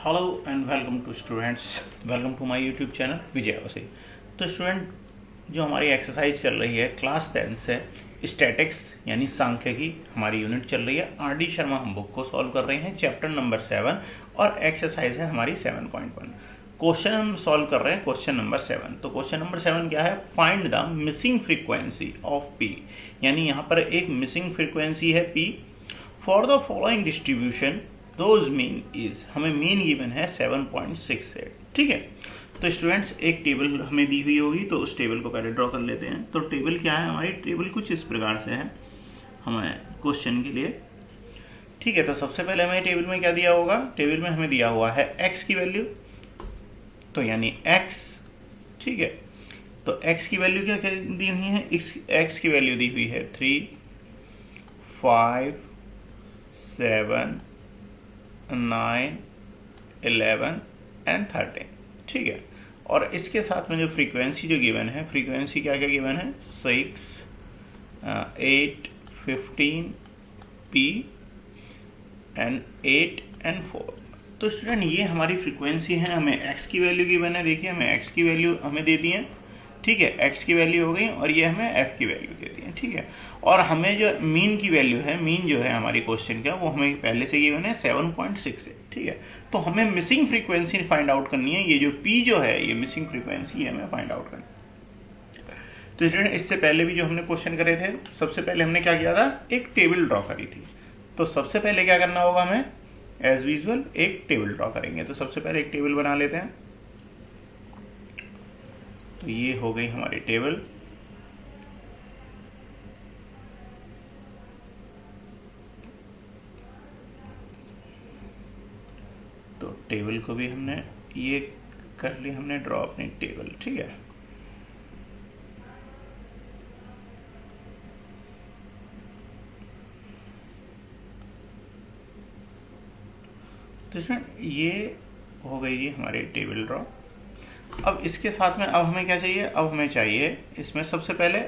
Hello and welcome to students, welcome to my YouTube channel Vijay Awasthi. तो student, जो हमारी exercise चल रही है क्लास 10 से स्टैटिक्स यानी सांख्यिकी हमारी यूनिट चल रही है। आर डी शर्मा हम बुक को सॉल्व कर रहे हैं, चैप्टर नंबर 7 और एक्सरसाइज है हमारी 7.1। क्वेश्चन हम सॉल्व कर रहे हैं क्वेश्चन नंबर 7। तो क्वेश्चन नंबर 7 क्या है? Find the missing frequency of P, यानी यहाँ पर एक मिसिंग फ्रीक्वेंसी है P for the following distribution those mean is. हमें मीन गिवन है 7.68। ठीक है, तो स्टूडेंट्स एक टेबल हमें दी हुई होगी, तो उस टेबल को पहले ड्रॉ कर लेते हैं। तो टेबल क्या है हमारी? टेबल कुछ इस प्रकार से है हमें क्वेश्चन के लिए। ठीक है, तो सबसे पहले हमें टेबल में क्या दिया होगा? टेबल में हमें दिया हुआ है x की वैल्यू, तो यानी x। ठीक है, तो x की वैल्यू क्या दी हुई है? x की वैल्यू दी हुई है 3, 5, 7, 9, 11 एंड 13। ठीक है, और इसके साथ में जो फ्रीक्वेंसी जो गिवन है, फ्रीक्वेंसी क्या क्या गिवन है? 6, 8, 15 p एंड 8 एंड 4। तो स्टूडेंट ये हमारी फ्रीक्वेंसी है। हमें x की वैल्यू गिवन है, देखिए हमें x की वैल्यू हमें दे दी है। ठीक है, x की वैल्यू हो गई और ये हमें f की वैल्यू दे दी है। ठीक है, और हमें जो मीन की वैल्यू है, मीन जो है हमारी क्वेश्चन का, वो हमें पहले से गिवन है 7.68। ठीक है, तो हमें मिसिंग फ्रीक्वेंसी फाइंड आउट करनी है। ये जो p जो है, ये मिसिंग फ्रीक्वेंसी है, हमें फाइंड आउट करनी है। तो स्टूडेंट इससे पहले भी जो हमने क्वेश्चन करे थे, सबसे पहले हमने क्या किया था? एक टेबल ड्रॉ करी थी। तो सबसे पहले क्या करना होगा हमें? एज यूजुअल एक टेबल ड्रॉ करेंगे। तो सबसे पहले एक टेबल बना लेते हैं। तो ये हो गई हमारी टेबल। तो टेबल को भी हमने ये कर ली, हमने ड्रॉ अपनी टेबल। ठीक है, तो इसमें ये हो गई ये हमारी टेबल ड्रॉ। अब इसके साथ में अब हमें क्या चाहिए? अब हमें चाहिए इसमें सबसे पहले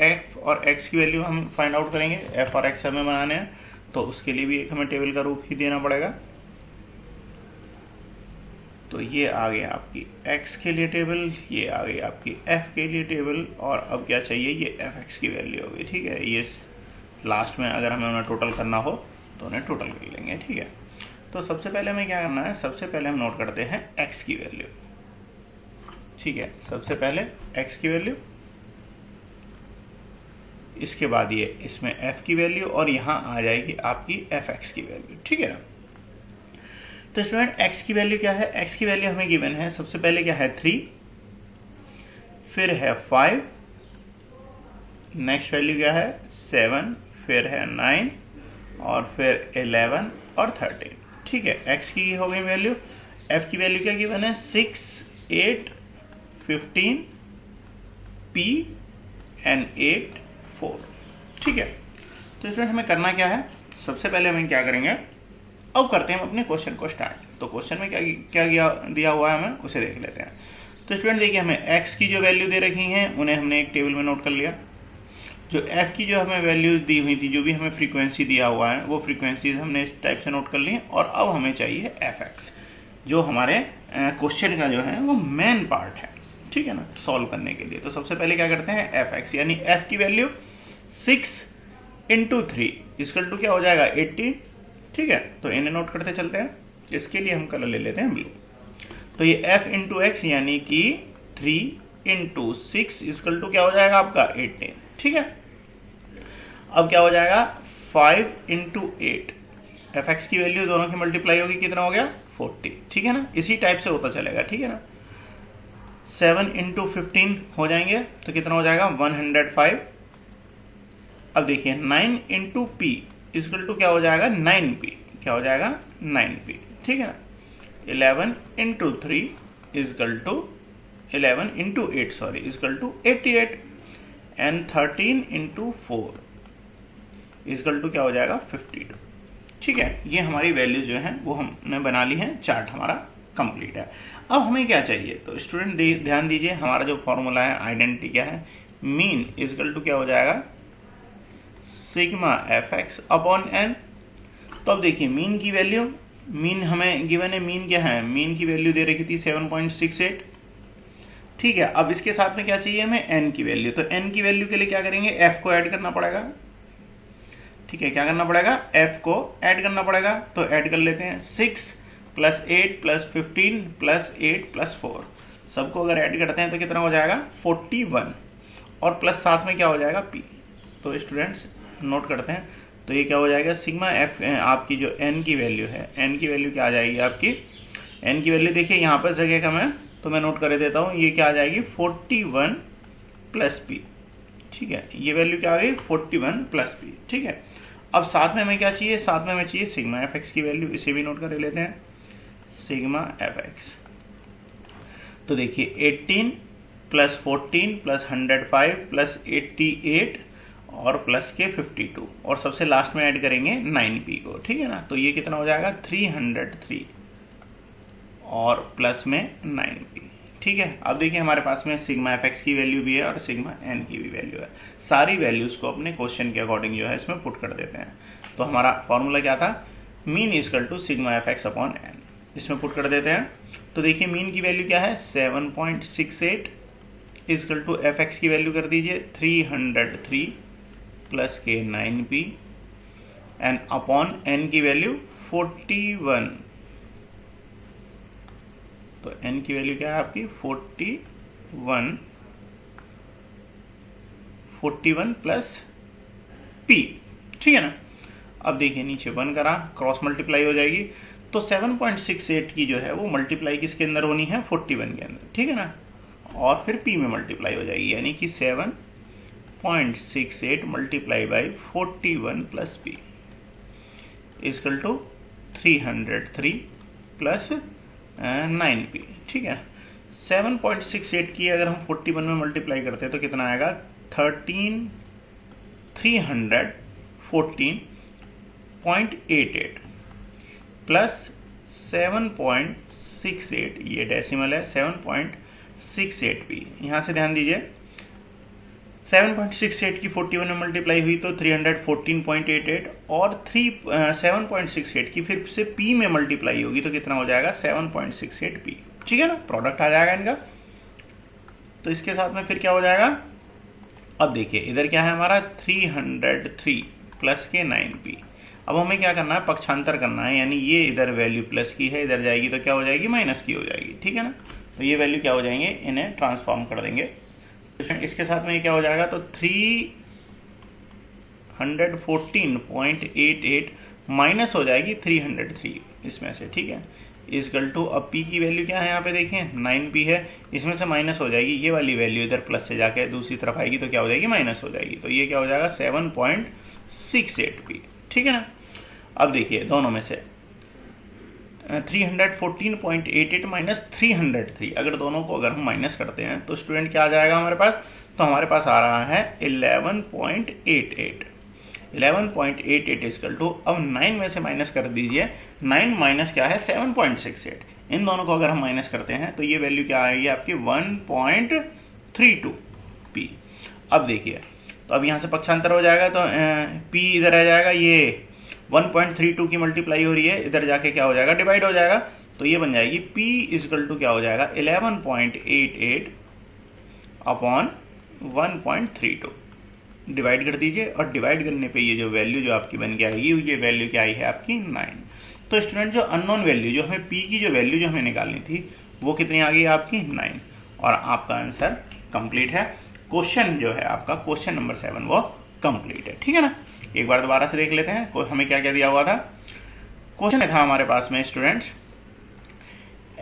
f और x की वैल्यू हम फाइंड आउट करेंगे। f और x हमें बनाने हैं, तो उसके लिए भी एक हमें टेबल का रूप ही देना पड़ेगा। तो ये आ गया आपकी x के लिए टेबल, ये आ गई आपकी f के लिए टेबल, और अब क्या चाहिए? ये fx की वैल्यू होगी। ठीक है, ये लास्ट में अगर हमें उन्हें टोटल करना हो तो उन्हें टोटल कर लेंगे। ठीक है, तो सबसे पहले हमें क्या करना है? सबसे पहले हम नोट करते हैं x की वैल्यू। ठीक है, सबसे पहले x की वैल्यू, इसके बाद ये इसमें f की वैल्यू, और यहाँ आ जाएगी आपकी fx की वैल्यू। ठीक है, तो स्टूडेंट x की वैल्यू क्या है? x की वैल्यू हमें गिवन है। सबसे पहले क्या है? 3, फिर है 5, नेक्स्ट वैल्यू क्या है? 7, फिर है 9, और फिर 11 और 13। ठीक है, x की हो गई वैल्यू। f की वैल्यू क्या गिवन है? 6, 8, 15 p एंड 8, 4। ठीक है, तो स्टूडेंट हमें करना क्या है? सबसे पहले हमें क्या करेंगे? अब करते हैं हम अपने क्वेश्चन को स्टार्ट। तो क्वेश्चन में क्या दिया हुआ है हमें, उसे देख लेते हैं। तो स्टूडेंट देखिए, हमें x की जो वैल्यू दे रखी हैं उन्हें हमने एक टेबल में नोट कर लिया। जो f की जो हमें वैल्यूज दी हुई थी, जो भी हमें फ्रीक्वेंसी दिया हुआ है, वो फ्रीक्वेंसीज हमने इस टाइप से नोट कर ली। और अब हमें चाहिए fx, जो हमारे क्वेश्चन का जो है वो मेन पार्ट है। ठीक है ना, सॉल्व करने के लिए। तो सबसे पहले क्या करते हैं? fx यानी f की वैल्यू 6 इंटू 3 इक्वल टू क्या हो जाएगा? 18। ठीक है, तो इन्हें नोट करते चलते हैं। इसके लिए हम कलर ले लेते हैं ब्लू। तो ये f इंटू एक्स यानी कि 3 इंटू 6 इक्वल टू क्या हो जाएगा आपका? 18। ठीक है, अब क्या हो जाएगा? 5 इंटू 8, fx की वैल्यू दोनों की मल्टीप्लाई होगी, कितना हो गया? 40। ठीक है ना, इसी टाइप से होता चलेगा। ठीक है ना, 7 इंटू 15 हो जाएंगे, तो कितना हो जाएगा? 105। अब देखिए 9 इंटू पी इक्वल टू क्या हो जाएगा? 9p। क्या हो जाएगा? 9p। ठीक है ना, 11 into 3 equal to 11 into 8 sorry equal to 88, and 13 into 4 equal to क्या हो जाएगा? 52। ठीक है, ये हमारी वैल्यूज जो हैं वो हमने बना ली हैं। चार्ट हमारा कंप्लीट है। अब हमें क्या चाहिए? तो स्टूडेंट ध्यान दीजिए, हमारा जो फॉर्मूला है, आइडेंटिटी क्या है? मीन इक्वल टू क्या हो जाएगा? Sigma fx upon n। तो अब देखिए मीन की वैल्यू मीन हमें गिवन है, मीन क्या है, मीन की वैल्यू दे रखी थी 7.68। ठीक है, अब इसके साथ में क्या चाहिए हमें, एन की वैल्यू। तो एन की वैल्यू के लिए क्या करेंगे, एफ को ऐड करना पड़ेगा। ठीक है, क्या करना पड़ेगा, एफ को ऐड करना पड़ेगा। तो ऐड कर लेते हैं, 6 + 8 + 15 + 8 + 4, सबको अगर ऐड करते हैं तो कितना हो जाएगा, 41, और प्लस साथ में क्या हो जाएगा, पी। तो स्टूडेंट्स नोट करते हैं, तो ये क्या हो जाएगा, सिग्मा एफ, आपकी जो एन की वैल्यू है, एन की वैल्यू क्या आ जाएगी आपकी, एन की वैल्यू देखिए यहाँ पर जगह कम है तो मैं नोट कर देता हूँ, ये क्या आ जाएगी 41 + p। ठीक है, ये वैल्यू क्या आ गई 41 + p। ठीक है, अब साथ में हमें क्या चाहिए, साथ में हमें चाहिए सिग्मा एफ एक्स की वैल्यू, इसे भी नोट कर लेते हैं, सिग्मा एफ एक्स। तो देखिए 18 + 14 + 105 + 88 और प्लस के 52, और सबसे लास्ट में ऐड करेंगे 9p को। ठीक है ना, तो ये कितना हो जाएगा 303 और प्लस में 9p। ठीक है, अब देखिए हमारे पास में सिग्मा एफ एक्स की वैल्यू भी है और सिग्मा एन की भी वैल्यू है। सारी वैल्यूज़ को अपने क्वेश्चन के अकॉर्डिंग जो है इसमें पुट कर देते हैं। तो हमारा फॉर्मूला क्या था, mean = sigma F X upon N, इसमें पुट कर देते हैं। तो देखिए मीन की वैल्यू क्या है 7.68 = एफ एक्स की वैल्यू कर दीजिए 303 प्लस के 9p एंड अपॉन एन की वैल्यू 41। तो एन की वैल्यू क्या है आपकी 41 प्लस p। ठीक है ना, अब देखिए नीचे 1 करा, क्रॉस मल्टीप्लाई हो जाएगी। तो 7.68 की जो है वो मल्टीप्लाई किसके अंदर होनी है, 41 के अंदर। ठीक है ना, और फिर p में मल्टीप्लाई हो जाएगी, यानी कि 7.68 multiply by 41 plus p = 303 plus 9p। ठीक है, 7.68 की अगर हम 41 में मल्टीप्लाई करते हैं तो कितना आएगा 314.88 प्लस 7.68, ये डेसिमल है 7.68p। यहाँ से ध्यान दीजिए 7.68 की 41 में मल्टीप्लाई हुई तो 314.88 और 7.68 की फिर से p में मल्टीप्लाई होगी तो कितना हो जाएगा 7.68p। ठीक है ना, प्रोडक्ट आ जाएगा इनका। तो इसके साथ में फिर क्या हो जाएगा, अब देखिए इधर क्या है हमारा 303 प्लस के 9p। अब हमें क्या करना है, पक्षांतर करना है, यानी ये इधर वैल्यू प्लस की है, इधर जाएगी तो क्या हो जाएगी माइनस की हो जाएगी। ठीक है ना, तो ये वैल्यू क्या हो जाएंगे, इन्हें ट्रांसफॉर्म कर देंगे। इसके साथ में ये क्या हो जाएगा, तो 314.88 माइनस हो जाएगी 303 इसमें से। ठीक है, = अब p की वैल्यू क्या है, यहाँ पे देखें 9p है, इसमें से माइनस हो जाएगी ये वाली वैल्यू, इधर प्लस से जाके दूसरी तरफ आएगी तो क्या हो जाएगी माइनस हो जाएगी। तो ये क्या हो जाएगा 7.68p। ठीक है ना, अब देखिए दोनों में से 314.88 माइनस 303, अगर दोनों को अगर हम माइनस करते हैं तो स्टूडेंट क्या आ जाएगा हमारे पास, तो हमारे पास आ रहा है 11.88। 11.88 = अब 9 में से माइनस कर दीजिए, 9 माइनस क्या है 7.68, इन दोनों को अगर हम माइनस करते हैं तो ये वैल्यू क्या आएगी आपकी 1.32p। अब देखिए, तो अब यहाँ से पक्षांतर हो जाएगा तो p इधर आ जाएगा, ये 1.32 की मल्टीप्लाई हो रही है, इधर जाके क्या हो जाएगा डिवाइड हो जाएगा, तो ये बन जाएगी p = क्या हो जाएगा 11.88 अपॉन 1.32। डिवाइड कर दीजिए और डिवाइड करने पे ये जो वैल्यू जो आपकी बन के आएगी, ये वैल्यू क्या आई है आपकी 9। तो स्टूडेंट जो अननोन वैल्यू, जो हमें p की जो वैल्यू जो हमें निकालनी थी वो कितनी आ गई आपकी 9, और आपका आंसर कंप्लीट है। क्वेश्चन जो है आपका क्वेश्चन नंबर 7 वो कंप्लीट है। ठीक है ना, एक बार दोबारा से देख लेते हैं हमें क्या क्या दिया हुआ था। क्वेश्चन था हमारे पास में स्टूडेंट्स,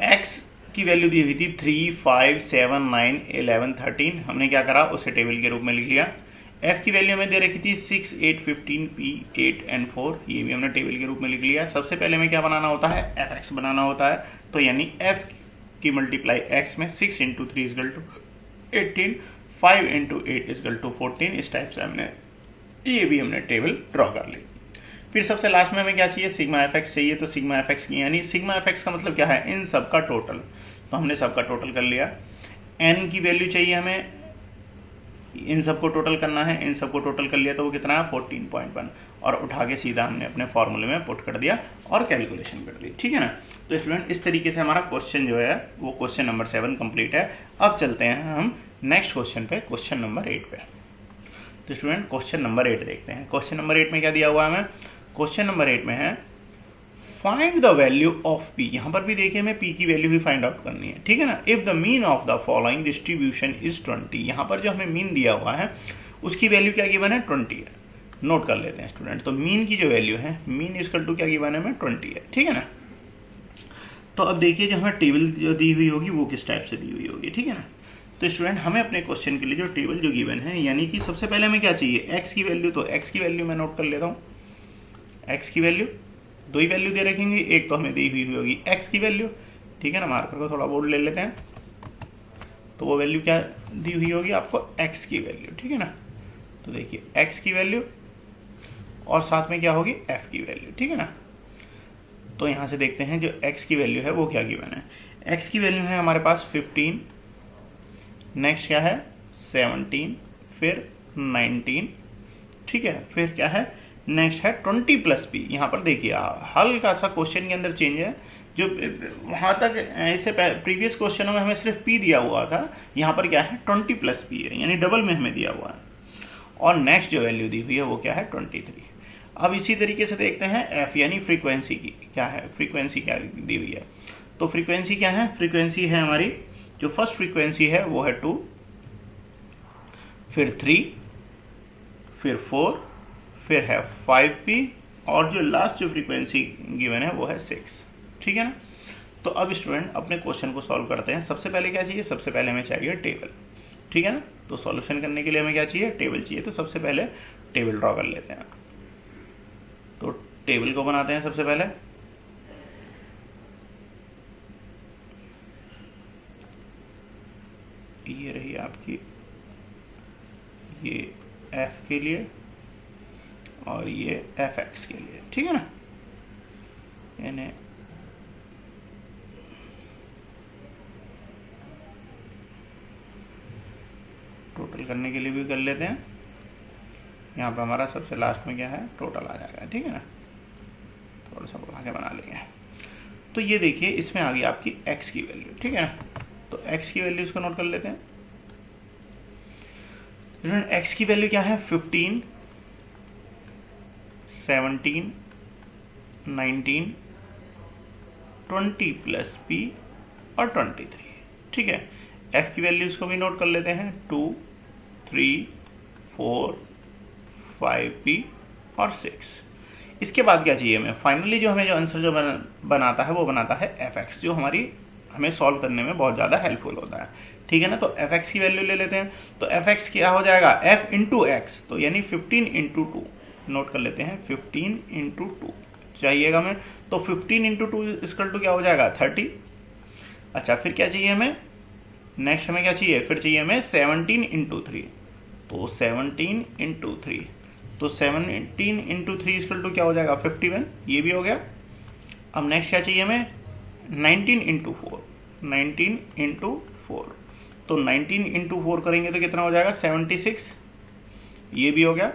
x की वैल्यू दी हुई थी 3, 5, 7, 9, 11, 13, हमने क्या करा उसे टेबल के रूप में लिख लिया। f की वैल्यू हमें दे रखी थी 6, 8, 15, p, 8 एंड 4, ये भी हमने टेबल के रूप में लिख लिया। सबसे पहले हमें क्या बनाना होता है, fx बनाना होता है, तो यानी f की मल्टीप्लाई x में 6 × 3 = 18, 5 × 8 = 14, इस टाइप से हमने ये भी हमने टेबल ड्रॉ कर ली। फिर सबसे लास्ट में हमें क्या चाहिए, सिग्मा एफ एक्स चाहिए। तो सिग्मा एफ एक्स की यानी सिग्मा एफ एक्स का मतलब क्या है, इन सब का टोटल। तो हमने सबका टोटल कर लिया। एन की वैल्यू चाहिए हमें इन सबको टोटल करना है, इन सबको टोटल कर लिया तो वो कितना है 14.1, और उठा के सीधा हमने अपने फॉर्मूले में पुट कर दिया और कैलकुलेशन कर दी, ठीक है ना। तो स्टूडेंट इस तरीके से हमारा क्वेश्चन जो है वो क्वेश्चन नंबर 7 कंप्लीट है। अब चलते हैं हम नेक्स्ट क्वेश्चन पे, क्वेश्चन नंबर 8 पे। तो स्टूडेंट क्वेश्चन नंबर 8 देखते हैं। क्वेश्चन नंबर 8 में क्या दिया हुआ है हमें, क्वेश्चन नंबर 8 में है find the value of P. यहाँ पर भी देखिए हमें पी की वैल्यू ही फाइंड आउट करनी है, ठीक है ना। If the mean of the following distribution is 20, यहाँ पर जो हमें मीन दिया हुआ है उसकी वैल्यू क्या गिवन है 20 है। नोट कर लेते हैं स्टूडेंट। तो मीन की जो वैल्यू है, मीन इक्वल टू क्या गिवन है हमें 20 है, ठीक है ना। तो अब देखिए जो हमें टेबल जो दी हुई होगी वो किस टाइप से दी हुई होगी, ठीक है ना। तो स्टूडेंट हमें अपने क्वेश्चन के लिए जो टेबल जो गिवन है, यानी कि सबसे पहले हमें क्या चाहिए, एक्स की वैल्यू। तो एक्स की वैल्यू मैं नोट कर लेता हूँ। एक्स की वैल्यू, दो ही वैल्यू दे रखेंगे, एक तो हमें दी हुई होगी एक्स की वैल्यू, ठीक है ना। मार्कर को थोड़ा बोर्ड ले लेते हैं। तो वो वैल्यू क्या दी हुई होगी आपको, एक्स की वैल्यू, ठीक है ना। तो देखिए एक्स की वैल्यू और साथ में क्या होगी एफ की वैल्यू, ठीक है ना। तो यहाँ से देखते हैं जो एक्स की वैल्यू है वो क्या गिवन है। एक्स की वैल्यू है हमारे पास 15, नेक्स्ट क्या है 17, फिर 19, ठीक है। फिर क्या है नेक्स्ट है 20 प्लस पी। यहाँ पर देखिए हल्का सा क्वेश्चन के अंदर चेंज है। जो वहाँ तक ऐसे प्रीवियस क्वेश्चनों में हमें सिर्फ पी दिया हुआ था, यहाँ पर क्या है 20 प्लस पी है, यानी डबल में हमें दिया हुआ है। और नेक्स्ट जो वैल्यू दी हुई है वो क्या है 23। अब इसी तरीके से देखते हैं एफ यानी फ्रीक्वेंसी की क्या है, फ्रीक्वेंसी क्या दी हुई है। तो फ्रीक्वेंसी क्या है, फ्रीक्वेंसी है हमारी जो फर्स्ट फ्रीक्वेंसी है वो है 2, फिर 3, फिर 4, फिर है 5p, और जो लास्ट जो फ्रीक्वेंसी गिवन है वो है 6, ठीक है ना। तो अब स्टूडेंट अपने क्वेश्चन को सॉल्व करते हैं। सबसे पहले क्या चाहिए, सबसे पहले हमें चाहिए टेबल, ठीक है ना। तो सॉल्यूशन करने के लिए हमें क्या चाहिए, टेबल चाहिए। तो सबसे पहले टेबल ड्रॉ कर लेते हैं। तो टेबल को बनाते हैं सबसे पहले। ये रही आपकी, ये एफ के लिए और ये एफ एक्स के लिए, ठीक है ना। यानी टोटल करने के लिए भी कर लेते हैं। यहाँ पे हमारा सबसे लास्ट में क्या है टोटल आ जाएगा, ठीक है ना। थोड़ा सा बढ़ा के बना लेंगे। तो ये देखिए इसमें आ गई आपकी एक्स की वैल्यू, ठीक है ना। तो एक्स की वैल्यू इसको नोट कर लेते हैं। एक्स की वैल्यू क्या है 15, 17, 19, 20 प्लस पी और 23, ठीक है। एफ की वैल्यूज को भी नोट कर लेते हैं 2, 3, 4, 5p और 6। इसके बाद क्या चाहिए हमें, फाइनली जो हमें जो आंसर जो बनाता है वो बनाता है एफ एक्स, जो हमारी हमें सॉल्व करने में बहुत ज़्यादा हेल्पफुल होता है, ठीक है ना। तो एफ एक्स की वैल्यू ले लेते हैं। तो एफ एक्स क्या हो जाएगा, एफ इंटू एक्स, तो यानी 15 इंटू 2 नोट कर लेते हैं। 15 इंटू 2 चाहिएगा हमें। तो 15 इंटू 2 इक्वल टू क्या हो जाएगा 30। अच्छा फिर क्या चाहिए हमें, नेक्स्ट हमें क्या चाहिए, फिर चाहिए हमें 17 इंटू 3। तो 17 इंटू 3, तो 17 इंटू 3 इक्वल टू क्या हो जाएगा 51, ये भी हो गया। अब नेक्स्ट क्या चाहिए हमें 19 इंटू 4, 19 इंटू 4, तो 19 इंटू 4 करेंगे तो कितना हो जाएगा 76, ये भी हो गया।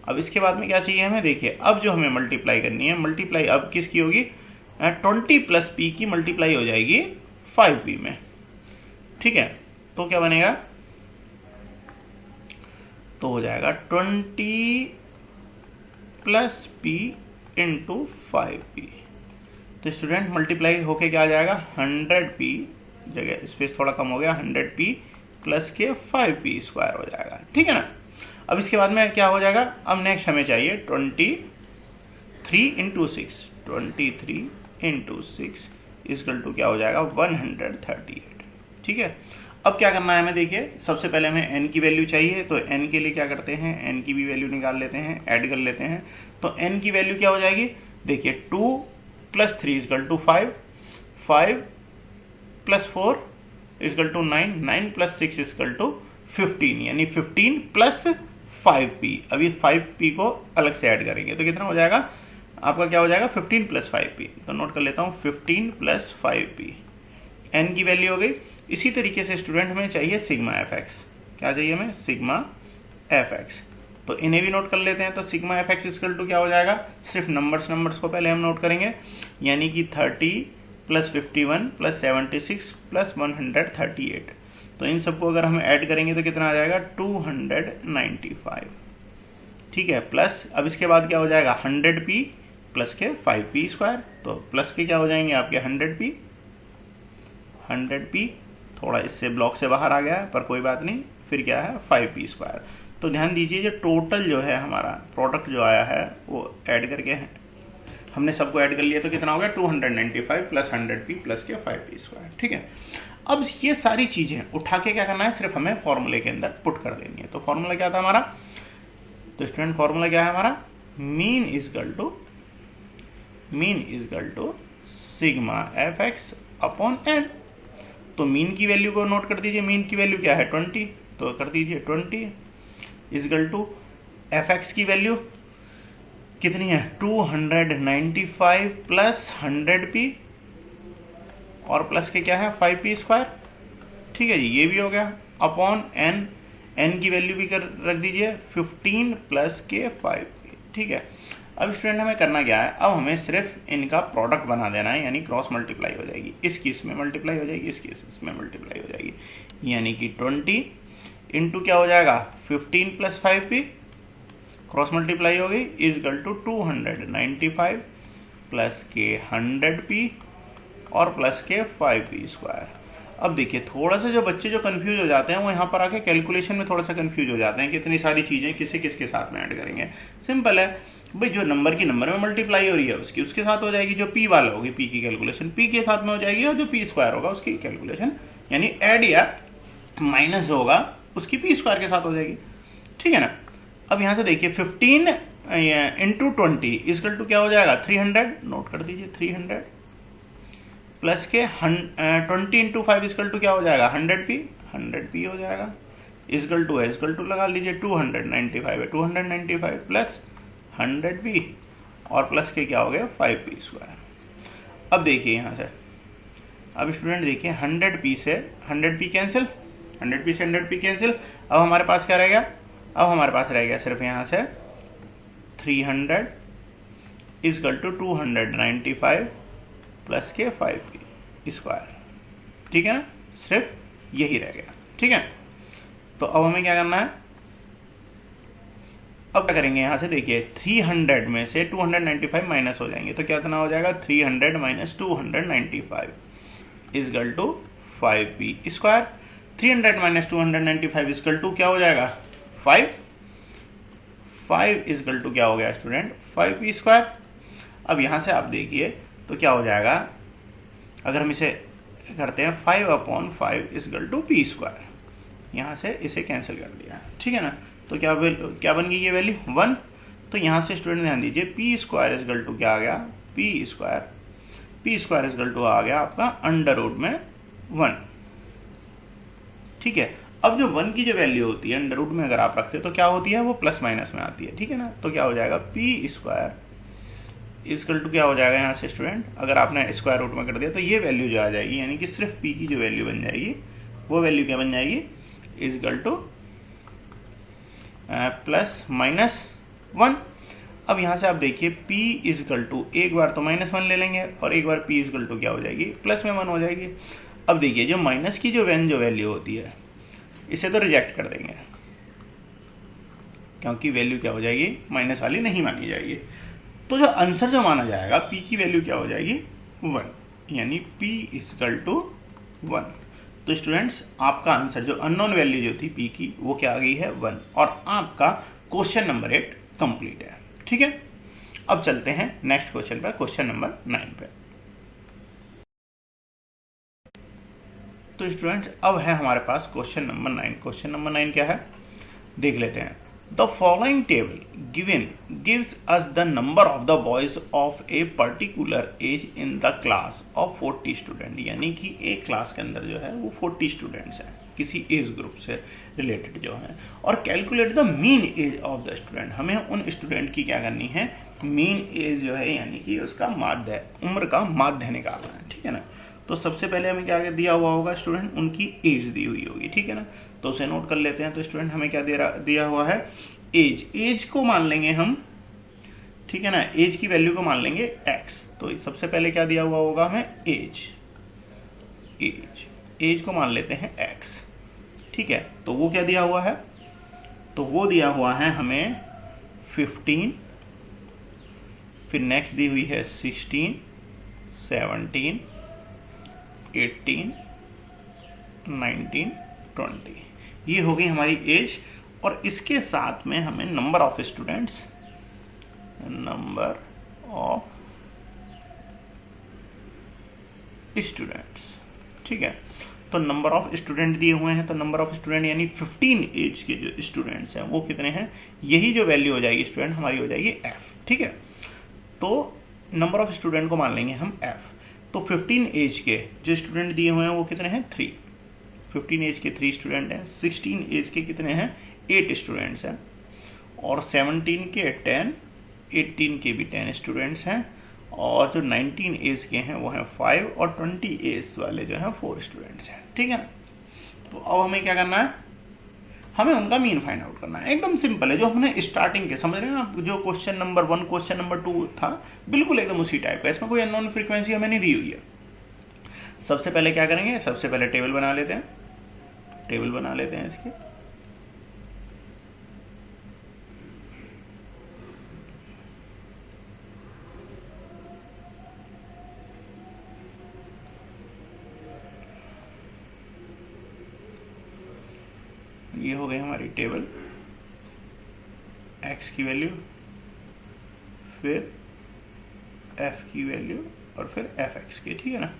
अब इसके बाद में क्या चाहिए हमें, देखिए अब जो हमें मल्टीप्लाई करनी है, मल्टीप्लाई अब किसकी होगी 20 प्लस पी की मल्टीप्लाई हो जाएगी 5p में, ठीक है। तो क्या बनेगा, तो हो जाएगा 20 प्लस पी इंटू 5p। तो स्टूडेंट मल्टीप्लाई होके क्या आ जाएगा 100p, जगह स्पेस थोड़ा कम हो गया, 100p प्लस के 5p स्क्वायर हो जाएगा, ठीक है ना। अब इसके बाद में क्या हो जाएगा, अब नेक्स्ट हमें चाहिए 23 इंटू 6, 23 इंटू 6 इक्वल टू क्या हो जाएगा 138, ठीक है। अब क्या करना है हमें, देखिए सबसे पहले हमें n की वैल्यू चाहिए। तो n के लिए क्या करते हैं, n की भी वैल्यू निकाल लेते हैं, ऐड कर लेते हैं। तो n की वैल्यू क्या हो जाएगी, देखिए 2 plus 3 equal to 5, 5 plus 4 equal to 9, 9 plus 6 equal to 15, यानी 15 प्लस 5p। अभी 5p को अलग से ऐड करेंगे तो कितना हो जाएगा आपका, क्या हो जाएगा 15 प्लस 5p। तो नोट कर लेता हूँ 15 प्लस 5p, n की वैल्यू हो गई। इसी तरीके से स्टूडेंट हमें चाहिए सिग्मा एफ एक्स, क्या चाहिए हमें, सिग्मा एफ एक्स। तो इन्हें भी नोट कर लेते हैं। तो sigma F X equal to क्या हो जाएगा, सिर्फ नंबर्स को पहले हम नोट करेंगे, यानी कि 30 प्लस 51 प्लस 76 प्लस 138। तो इन सबको अगर हम ऐड करेंगे तो कितना आ जाएगा, 295। ठीक है, प्लस अब इसके बाद क्या हो जाएगा, 100p प्लस के 5p स्क्वायर। तो प्लस के क्या हो जाएंगे आपके 100p, थोड़ा इससे ब्लॉक से बाहर आ गया है पर कोई बात नहीं, फिर क्या है 5p स्क्वायर। तो ध्यान दीजिए जो टोटल जो है हमारा प्रोडक्ट जो आया है वो ऐड करके है, हमने सबको ऐड कर लिया तो कितना हो गया 295 प्लस 100p प्लस के 5p स्क्वायर। ठीक है, अब ये सारी चीजें उठा के क्या करना है, सिर्फ हमें फॉर्मूले के अंदर पुट कर देनी है। तो फॉर्मूला क्या था हमारा, तो स्टूडेंट फॉर्मूला क्या है हमारा, mean equal to sigma F X upon N. तो मीन की वैल्यू को नोट कर दीजिए, मीन की वैल्यू क्या है 20, तो कर दीजिए 20 इजकल टू एफ एक्स की वैल्यू कितनी है 295 प्लस 100p और प्लस के क्या है 5p स्क्वायर। ठीक है जी, ये भी हो गया अपॉन एन, एन की वैल्यू भी कर रख दीजिए 15 प्लस के 5p। ठीक है, अब स्टूडेंट हमें करना क्या है, अब हमें सिर्फ इनका प्रोडक्ट बना देना है, यानी क्रॉस मल्टीप्लाई हो जाएगी, इसकी इसमें मल्टीप्लाई हो जाएगी, इसकी इसमें मल्टीप्लाई हो जाएगी, यानी कि 20 इंटू क्या हो जाएगा 15 प्लस 5p, क्रॉस मल्टीप्लाई हो गई, इजकल टू 295 प्लस के 100p और प्लस के 5p स्क्वायर। अब देखिए थोड़ा सा जो बच्चे जो कंफ्यूज हो जाते हैं वो यहाँ पर आके कैलकुलेशन में थोड़ा सा कंफ्यूज हो जाते हैं कि इतनी सारी चीज़ें किसे किसके साथ में ऐड करेंगे। सिंपल है भाई, जो नंबर की नंबर में मल्टीप्लाई हो रही है उसकी उसके साथ हो जाएगी, जो p वाला होगी p की कैलकुलेशन p के साथ में हो जाएगी, और जो p स्क्वायर होगा उसकी कैलकुलेशन यानी ऐड या माइनस जो होगा उसकी p स्क्वायर के साथ हो जाएगी। ठीक है ना, अब यहाँ से देखिए 15 इंटू 20 इजकल टू क्या हो जाएगा 300, नोट कर दीजिए 300 प्लस के 20 इंटू 5 इजकल टू क्या हो जाएगा 100p हो जाएगा, इजकल टू लगा लीजिए 295 है, 295 प्लस 100p और प्लस के क्या हो गया 5p स्क्वायर। अब देखिए यहाँ से, अब स्टूडेंट देखिए 100p से 100p कैंसिल, 100p से 100p कैंसिल, अब हमारे पास क्या रह गया, अब हमारे पास रह गया सिर्फ यहाँ से 300 इजकल टू 295 प्लस के 5p स्क्वायर। ठीक है ना, सिर्फ यही रह गया। ठीक है, तो अब हमें क्या करना है, अब क्या करेंगे यहाँ से देखिए 300 में से 295 माइनस हो जाएंगे तो क्या इतना हो जाएगा 300 minus 295 equal to 5p square. 300 minus 295 equal to क्या हो जाएगा 5 इजकल टू क्या हो गया स्टूडेंट 5p स्क्वायर। अब यहाँ से आप देखिए तो क्या हो जाएगा, अगर हम इसे करते हैं 5/5 इजकल टू p स्क्वायर, यहाँ से इसे कैंसिल कर दिया। ठीक है ना, तो क्या बन गई ये वैल्यू 1। तो यहाँ से स्टूडेंट ध्यान दीजिए p स्क्वायर इजकल टू क्या आ गया p स्क्वायर इजकल टू आ गया आपका अंडर रूट में 1। ठीक है, अब जो 1 की जो वैल्यू होती है अंडर रूट में अगर आप रखते हो तो क्या होती है वो प्लस माइनस में आती है। ठीक है ना, तो क्या हो जाएगा p स्क्वायर इजकल टू क्या हो जाएगा यहाँ से स्टूडेंट, अगर आपने स्क्वायर रूट में कर दिया तो ये वैल्यू जो आ जाएगी, यानी कि सिर्फ p की जो वैल्यू बन जाएगी वो वैल्यू क्या बन जाएगी इजकल टू प्लस माइनस 1। अब यहाँ से आप देखिए p इजकल टू एक बार तो -1 ले लेंगे और एक बार p इजकल टू क्या हो जाएगी प्लस में 1 हो जाएगी। अब देखिए जो माइनस की जो वैल्यू होती है इसे तो रिजेक्ट कर देंगे क्योंकि वैल्यू क्या हो जाएगी माइनस वाली नहीं मानी जाएगी। तो जो आंसर जो माना जाएगा p की वैल्यू क्या हो जाएगी 1, यानी p इजकल टू 1। तो स्टूडेंट्स आपका आंसर जो अननोन वैल्यू जो थी p की वो क्या आ गई है 1, और आपका क्वेश्चन नंबर 8 कंप्लीट है। ठीक है, अब चलते हैं नेक्स्ट क्वेश्चन पर, क्वेश्चन नंबर 9 पे। तो स्टूडेंट्स अब है हमारे पास क्वेश्चन नंबर 9। क्वेश्चन नंबर 9 क्या है देख लेते हैं। The following table given gives us the number of the boys of a particular age in the class of 40 student, यानी कि एक क्लास के अंदर जो है वो 40 स्टूडेंट्स हैं किसी एज ग्रुप से रिलेटेड जो है, और calculate the mean age of the student, हमें उन स्टूडेंट की क्या करनी है मीन एज जो है यानी कि उसका माध्य उम्र का माध्य निकालना है। ठीक है ना, तो सबसे पहले हमें क्या दिया हुआ होगा स्टूडेंट, उनकी एज दी हुई होगी, ठीक है ना। तो उसे नोट कर लेते हैं। तो स्टूडेंट हमें क्या दिया हुआ है, एज। एज को मान लेंगे हम, ठीक है ना, एज की वैल्यू को मान लेंगे x। तो सबसे पहले क्या दिया हुआ होगा हमें, एज। एज को मान लेते हैं x, ठीक है। तो वो क्या दिया हुआ है, तो वो दिया हुआ है हमें 15, फिर नेक्स्ट दी हुई है 16, 17, 18, 19, 20। ये हो गई हमारी एज। और इसके साथ में हमें नंबर ऑफ स्टूडेंट्स, ठीक है। तो नंबर ऑफ स्टूडेंट दिए हुए हैं, तो नंबर ऑफ स्टूडेंट यानी 15 एज के जो स्टूडेंट्स हैं वो कितने हैं, यही जो वैल्यू हो जाएगी स्टूडेंट हमारी हो जाएगी f, ठीक है। तो नंबर ऑफ स्टूडेंट को मान लेंगे हम f। तो 15 एज के जो स्टूडेंट दिए हुए हैं वो कितने हैं, 3। 15 एज के 3 स्टूडेंट हैं। 16 एज के कितने हैं, 8 स्टूडेंट्स हैं। और 17 के 10, 18 के भी 10 स्टूडेंट्स हैं। और जो 19 एज के हैं वो हैं 5, और 20 एज वाले जो हैं 4 स्टूडेंट्स हैं, ठीक है। तो अब हमें क्या करना है, हमें उनका मीन फाइंड आउट करना है। एकदम सिंपल है, जो हमने स्टार्टिंग के समझ रहे हैं ना, जो क्वेश्चन नंबर 1 क्वेश्चन नंबर 2 था, बिल्कुल एकदम उसी टाइप का। इसमें कोई अननोन फ्रीक्वेंसी हमें नहीं दी हुई है। सबसे पहले क्या करेंगे, सबसे पहले टेबल बना लेते हैं, इसकी। ये हो गई हमारी टेबल, x की वैल्यू, फिर f की वैल्यू, और फिर fx की, ठीक है ना।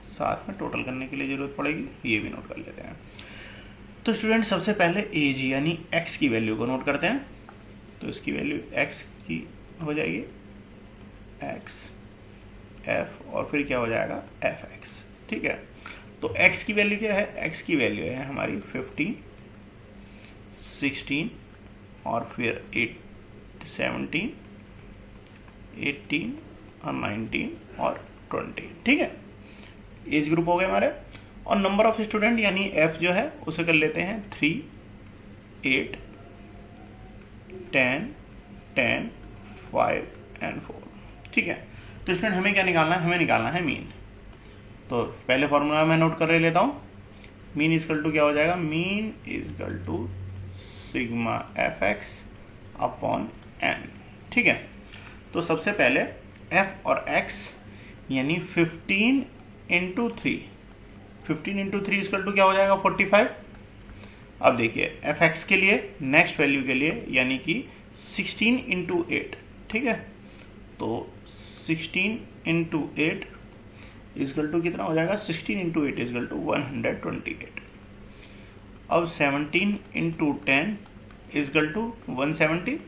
साथ में टोटल करने के लिए जरूरत पड़ेगी, ये भी नोट कर लेते हैं। तो स्टूडेंट सबसे पहले एज यानी x की वैल्यू को नोट करते हैं। तो इसकी वैल्यू x की हो जाएगी x, f, और फिर क्या हो जाएगा fx, ठीक है। तो x की वैल्यू क्या है, x की वैल्यू है हमारी 15, 16, और फिर 17, 18 और 19 और 20, ठीक है। एज ग्रुप हो गए हमारे। और नंबर ऑफ स्टूडेंट यानी f जो है उसे कर लेते हैं 3, 8, 10, 10, 5 एंड 4, ठीक है। तो स्टूडेंट हमें क्या निकालना है, हमें निकालना है मीन। तो पहले फॉर्मूला मैं नोट कर लेता हूँ। मीन इजकल टू क्या हो जाएगा, mean equal to sigma fx upon n, ठीक है। तो सबसे पहले f और x यानी 15 इंटू 3, 15 इंटू 3 इजकल टू क्या हो जाएगा 45। अब देखिए fx के लिए नेक्स्ट वैल्यू के लिए यानी कि 16 इंटू 8, ठीक है। तो 16 इंटू 8 इजकल टू कितना हो जाएगा, 16 इंटू 8 इजकल टू 128। अब 17 इंटू 10 इजकल टू 170,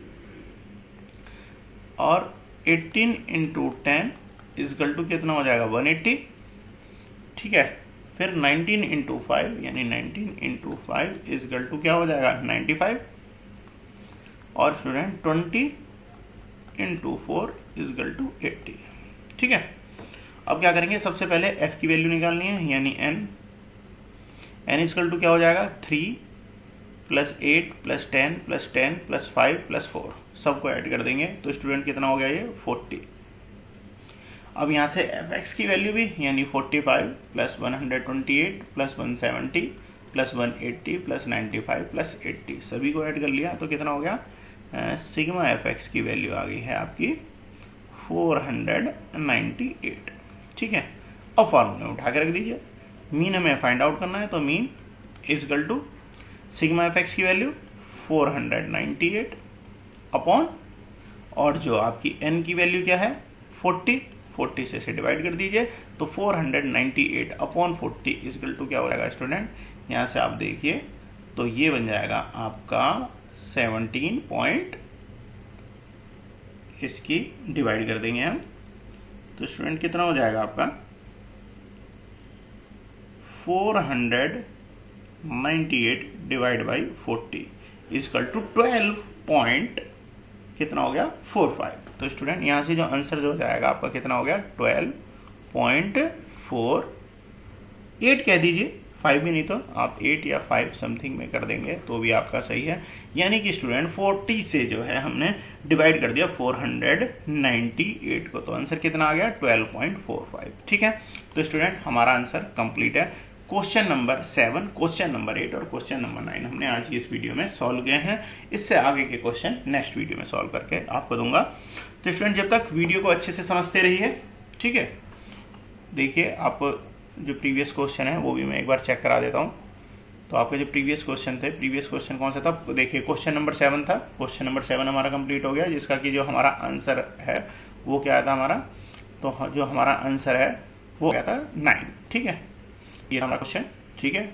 और 18 इंटू 10 इजकल टू कितना हो जाएगा 180, ठीक है। फिर 19 इंटू 5 यानी 19 इंटू 5 इजकल टू क्या हो जाएगा 95, और स्टूडेंट 20 इंटू 4 इजकल टू 80, ठीक है। अब क्या करेंगे, सबसे पहले f की वैल्यू निकालनी है यानी n इजकल टू क्या हो जाएगा 3 plus 8 plus 10 plus 10 plus 5 plus 4, सबको ऐड कर देंगे तो स्टूडेंट कितना हो गया ये 40। अब यहाँ से fx की वैल्यू भी यानी 45 plus 128 plus 170 plus 180 plus 95 plus 80, सभी को ऐड कर लिया तो कितना हो गया, सिग्मा fx की वैल्यू आ गई है आपकी 498, ठीक है। अब फॉर्मूले उठा के रख दीजिए। मीन हमें फाइंड आउट करना है, तो mean equal to sigma fx की वैल्यू 498 अपॉन, और जो आपकी n की वैल्यू क्या है 40 से डिवाइड कर दीजिए तो 498 अपॉन 40 इजकल टू क्या हो जाएगा स्टूडेंट, यहाँ से आप देखिए तो ये बन जाएगा आपका 17 पॉइंट, इसकी डिवाइड कर देंगे हम तो स्टूडेंट कितना हो जाएगा आपका 498 divide by 40 equal to 12 point कितना हो गया 45। तो स्टूडेंट यहाँ से जो आंसर जो हो जाएगा आपका कितना हो गया 12.45 8 कह दीजिए, 5 भी नहीं तो आप 8 या 5 समथिंग में कर देंगे तो भी आपका सही है। यानी कि स्टूडेंट 40 से जो है हमने डिवाइड कर दिया 498 को, तो आंसर कितना आ गया 12.45। ठीक है, तो स्टूडेंट हमारा आंसर कंप्लीट है। क्वेश्चन नंबर 7, क्वेश्चन नंबर 8 और क्वेश्चन नंबर 9 हमने आज की इस वीडियो में सॉल्व किए हैं। इससे आगे के क्वेश्चन नेक्स्ट वीडियो में सॉल्व करके आपको दूंगा। तो स्टूडेंट जब तक वीडियो को अच्छे से समझते रहिए, ठीक है। देखिए आप जो प्रीवियस क्वेश्चन है वो भी मैं एक बार चेक करा देता हूँ। तो आपके जो प्रीवियस क्वेश्चन थे, प्रीवियस क्वेश्चन कौन सा था, देखिए क्वेश्चन नंबर 7 था। क्वेश्चन नंबर 7 हमारा कंप्लीट हो गया, जिसका कि जो हमारा आंसर है वो क्या था हमारा, तो जो हमारा आंसर है वो क्या था 9। ठीक है, ये हमारा क्वेश्चन। ठीक है,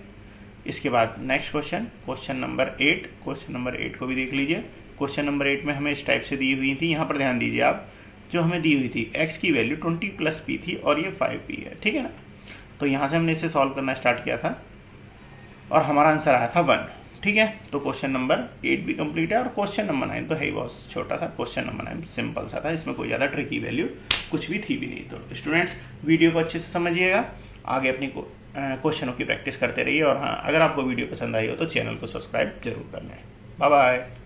इसके बाद next question, question number 8। Question number 8 को भी देख लीजिए। क्वेश्चन नंबर 8 में हमें इस टाइप से दी हुई थी, यहाँ पर ध्यान दीजिए आप, जो हमें दी हुई थी x की वैल्यू 20 + p थी और ये 5p है। ठीक है ना, तो यहाँ से हमने इसे सॉल्व करना स्टार्ट किया था और हमारा आंसर आया था 1। ठीक है, तो क्वेश्चन नंबर 8 भी कंप्लीट है और क्वेश्चन नंबर 9 तो है ही बहुत छोटा सा। क्वेश्चन नंबर 9 सिंपल सा था, इसमें कोई ज़्यादा ट्रिकी वैल्यू कुछ भी थी भी नहीं। तो स्टूडेंट्स वीडियो को अच्छे से समझिएगा, आगे अपनी क्वेश्चनों की प्रैक्टिस करते रहिए। और हाँ, अगर आपको वीडियो पसंद आई हो तो चैनल को सब्सक्राइब जरूर कर लें। Bye bye.